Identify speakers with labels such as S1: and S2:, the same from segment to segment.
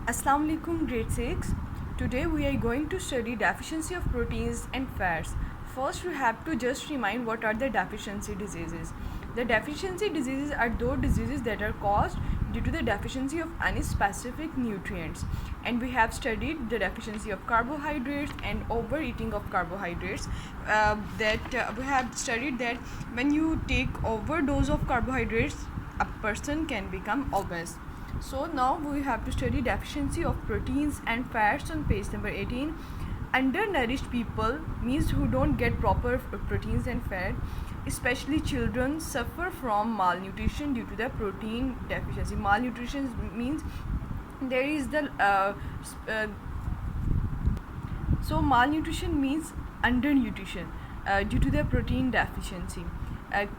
S1: Assalamu alaikum, grade 6. Today we are going to study deficiency of proteins and fats. First we have to just remind what are the deficiency diseases. The deficiency diseases are those diseases that are caused due to the deficiency of any specific nutrients, and we have studied the deficiency of carbohydrates and overeating of carbohydrates. We have studied that when you take overdose of carbohydrates, a person can become obese. So now we have to study deficiency of proteins and fats on page number 18. Undernourished people means who don't get proper proteins and fat, especially children, suffer from malnutrition due to the protein deficiency. Malnutrition means there is the so malnutrition means undernutrition due to the protein deficiency.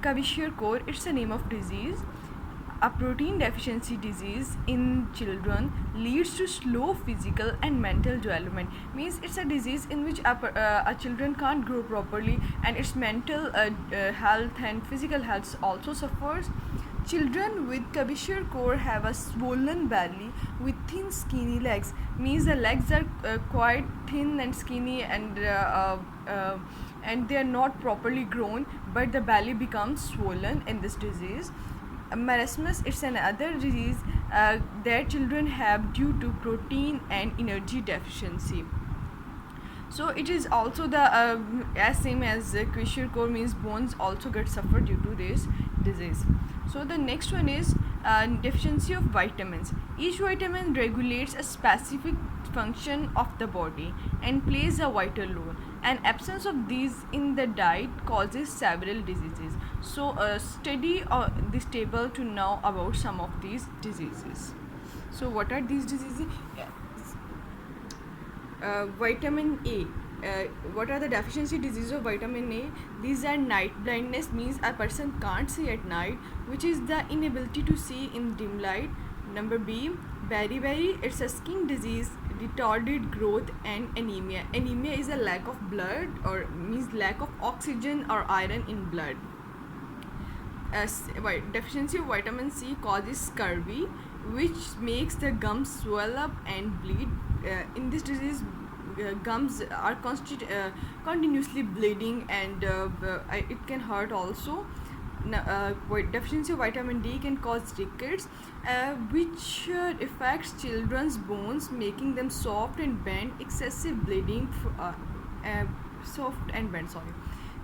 S1: Kwashiorkor, it's a name of disease. A protein deficiency disease in children leads to slow physical and mental development. Means it's a disease in which a children can't grow properly, and its mental health and physical health also suffers. Children with Kwashiorkor have a swollen belly with thin, skinny legs. Means the legs are quite thin and skinny, and they are not properly grown, but the belly becomes swollen in this disease. Marasmus, it's another disease that children have due to protein and energy deficiency. So it is also the as same as Kwashiorkor, means bones also get suffered due to this disease. So the next one is deficiency of vitamins. Each vitamin regulates a specific function of the body and plays a vital role. An absence of these in the diet causes several diseases. So study this table to know about some of these diseases. So what are these diseases? Vitamin A. What are the deficiency diseases of vitamin A? These are night blindness, means a person can't see at night, which is the inability to see in dim light. Number B, beriberi, it's a skin disease, retarded growth and anemia. Anemia is a lack of blood, or means lack of oxygen or iron in blood. Deficiency of vitamin C causes scurvy, which makes the gums swell up and bleed. In this disease, gums are continuously bleeding, and it can hurt also. Deficiency of vitamin D can cause rickets, which affects children's bones, making them soft and bent. Excessive bleeding, soft and bent, sorry.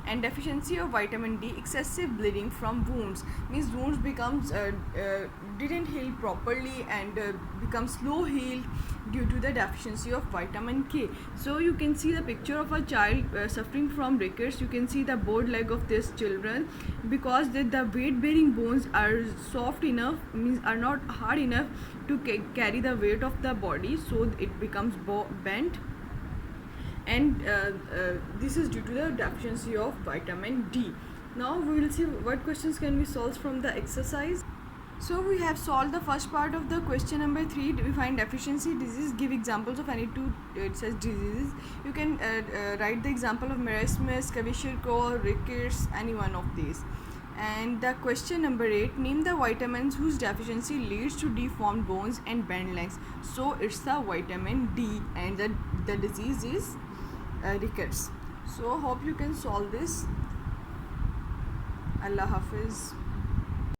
S1: And deficiency of vitamin D, excessive bleeding from wounds, means wounds becomes didn't heal properly and become slow healed due to the deficiency of vitamin K. So you can see the picture of a child suffering from rickets. You can see the both leg of this children, because the weight bearing bones are soft enough, means are not hard enough to carry the weight of the body, so it becomes bent. And this is due to the deficiency of vitamin D. Now we will see what questions can we solve from the exercise. So we have solved the first part of the question number 3. We find deficiency disease, give examples of any two it says diseases. You can write the example of marasmus, Kwashiorkor, rickets, any one of these. And the question number 8, name the vitamins whose deficiency leads to deformed bones and bent legs. So it's the vitamin D, and the disease is rickets. So hope you can solve this. Allah Hafiz.